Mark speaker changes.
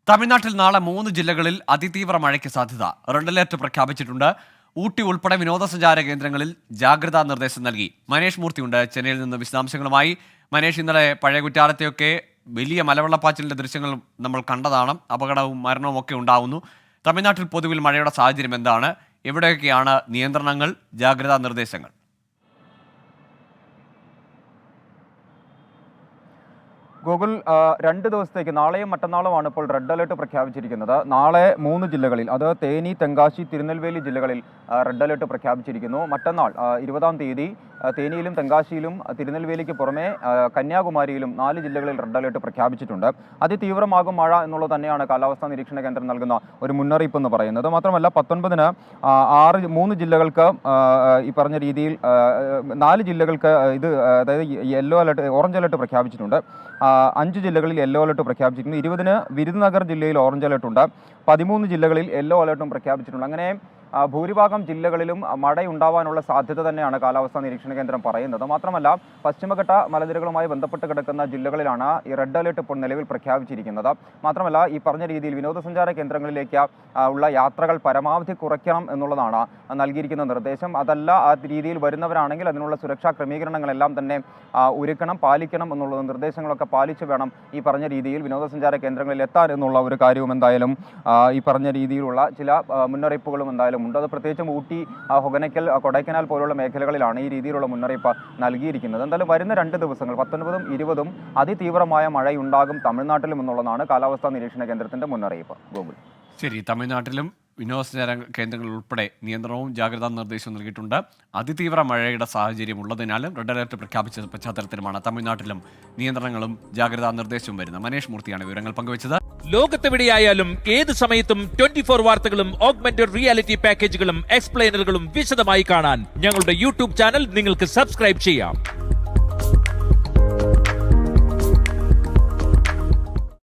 Speaker 1: തമിഴ്നാട്ടിൽ നാളെ 3 ജില്ലകളിൽ അതിതീവ്ര മഴയ്ക്ക് സാധ്യത. റെഡ് അലർട്ട് പ്രഖ്യാപിച്ചിട്ടുണ്ട്. ഊട്ടി ഉൾപ്പെടെ വിനോദസഞ്ചാര കേന്ദ്രങ്ങളിൽ ജാഗ്രതാ നിർദ്ദേശം നൽകി. മനേഷ് മൂർത്തിയുണ്ട് ചെന്നൈയിൽ നിന്ന് വിശദാംശങ്ങളുമായി. മനേഷ്, ഇന്നലെ പഴയ കുറ്റാലത്തെയൊക്കെ വലിയ മലവെള്ളപ്പാച്ചിലിന്റെ ദൃശ്യങ്ങൾ നമ്മൾ കണ്ടതാണ്. അപകടവും മരണവും ഒക്കെ ഉണ്ടാവുന്നു. തമിഴ്നാട്ടിൽ പൊതുവിൽ മഴയുടെ സാഹചര്യം എന്താണ്? എവിടെയൊക്കെയാണ് നിയന്ത്രണങ്ങൾ, ജാഗ്രതാ നിർദ്ദേശങ്ങൾ?
Speaker 2: ഗൂഗിൾ 2 ദിവസത്തേക്ക് നാളെയും മറ്റന്നാളുമാണ് ഇപ്പോൾ റെഡ് അലേർട്ട് പ്രഖ്യാപിച്ചിരിക്കുന്നത്. നാളെ 3 ജില്ലകളിൽ, അത് തേനി, തെങ്കാശി, തിരുനെൽവേലി ജില്ലകളിൽ റെഡ് അലേർട്ട് പ്രഖ്യാപിച്ചിരിക്കുന്നു. മറ്റന്നാൾ 20-ാം തീയതി തേനിയിലും തെങ്കാശിയിലും തിരുനെൽവേലിക്ക് പുറമെ കന്യാകുമാരിയിലും 4 ജില്ലകളിൽ റെഡ് അലേർട്ട് പ്രഖ്യാപിച്ചിട്ടുണ്ട്. അതിതീവ്രമാകും മഴ എന്നുള്ളത് തന്നെയാണ് കാലാവസ്ഥാ നിരീക്ഷണ കേന്ദ്രം നൽകുന്ന ഒരു മുന്നറിയിപ്പ് എന്ന് പറയുന്നത്. മാത്രമല്ല 19-ന് 3 ജില്ലകൾക്ക് ഈ പറഞ്ഞ രീതിയിൽ 4 ജില്ലകൾക്ക് അതായത് യെല്ലോ അലേർട്ട്, ഓറഞ്ച് അലേർട്ട് പ്രഖ്യാപിച്ചിട്ടുണ്ട്. 5 ജില്ലകളിൽ യെല്ലോ അലേർട്ട് പ്രഖ്യാപിച്ചിരിക്കുന്നു. 20-ന് വിരുദ്നഗർ ജില്ലയിൽ ഓറഞ്ച് അലേർട്ടുണ്ട്. 13 ജില്ലകളിൽ യെല്ലോ അലേർട്ടും പ്രഖ്യാപിച്ചിട്ടുണ്ട്. അങ്ങനെ ഭൂരിഭാഗം ജില്ലകളിലും മഴയുണ്ടാവാനുള്ള സാധ്യത തന്നെയാണ് കാലാവസ്ഥാ നിരീക്ഷണ കേന്ദ്രം പറയുന്നത്. മാത്രമല്ല പശ്ചിമഘട്ട മലനിരകളുമായി ബന്ധപ്പെട്ട് കിടക്കുന്ന ജില്ലകളിലാണ് ഈ റെഡ് അലേർട്ട് ഇപ്പോൾ നിലവിൽ പ്രഖ്യാപിച്ചിരിക്കുന്നത്. മാത്രമല്ല ഈ പറഞ്ഞ രീതിയിൽ വിനോദസഞ്ചാര കേന്ദ്രങ്ങളിലേക്ക് ഉള്ള യാത്രകൾ പരമാവധി കുറയ്ക്കണം എന്നുള്ളതാണ് നൽകിയിരിക്കുന്ന നിർദ്ദേശം. അതല്ല, ആ രീതിയിൽ വരുന്നവരാണെങ്കിൽ അതിനുള്ള സുരക്ഷാ ക്രമീകരണങ്ങളെല്ലാം തന്നെ ഒരുക്കണം, പാലിക്കണം എന്നുള്ള നിർദ്ദേശങ്ങളൊക്കെ പാലിച്ച് വേണം ഈ പറഞ്ഞ രീതിയിൽ വിനോദസഞ്ചാര കേന്ദ്രങ്ങളിൽ എത്താൻ എന്നുള്ള ഒരു കാര്യവും എന്തായാലും ഈ പറഞ്ഞ രീതിയിലുള്ള ചില മുന്നറിയിപ്പുകളും എന്തായാലും ഉണ്ട്. അത് പ്രത്യേകിച്ചും ഊട്ടി, ഹൊഗനക്കൽ, കൊടൈക്കനാൽ പോലുള്ള മേഖലകളിലാണ് ഈ രീതിയിലുള്ള മുന്നറിയിപ്പ് നൽകിയിരിക്കുന്നത്. എന്തായാലും വരുന്ന 2 ദിവസങ്ങൾ 19-ഉം 20-ഉം അതിതീവ്രമായ മഴയുണ്ടാകും തമിഴ്നാട്ടിലും എന്നുള്ളതാണ് കാലാവസ്ഥാ നിരീക്ഷണ കേന്ദ്രത്തിന്റെ മുന്നറിയിപ്പ്. ഗൂഗിൾ.
Speaker 1: ശരി, തമിഴ്നാട്ടിലും വിനോദസഞ്ചാര കേന്ദ്രങ്ങൾ ഉൾപ്പെടെ നിയന്ത്രണവും ജാഗ്രതാ നിർദ്ദേശവും നൽകിയിട്ടുണ്ട്. അതിതീവ്ര മഴയുടെ സാഹചര്യം ഉള്ളതിനാലും റെഡ് അലർട്ട് പ്രഖ്യാപിച്ച പശ്ചാത്തലത്തിലുമാണ് തമിഴ്നാട്ടിലും നിയന്ത്രണങ്ങളും ജാഗ്രതാ നിർദ്ദേശവും വരുന്നത്. മനേഷ് മൂർത്തിയാണ് വിവരങ്ങൾ പങ്കുവച്ചത്.
Speaker 3: ലോകത്തെവിടെയായാലും ഏത് സമയത്തും 24 വാർത്തകളും ഓഗ്മെന്റഡ് റിയാലിറ്റി പാക്കേജുകളും എക്സ്പ്ലെയിനറുകളും വിശദമായി കാണാൻ ഞങ്ങളുടെ യൂട്യൂബ് ചാനൽ നിങ്ങൾക്ക് സബ്സ്ക്രൈബ് ചെയ്യാം.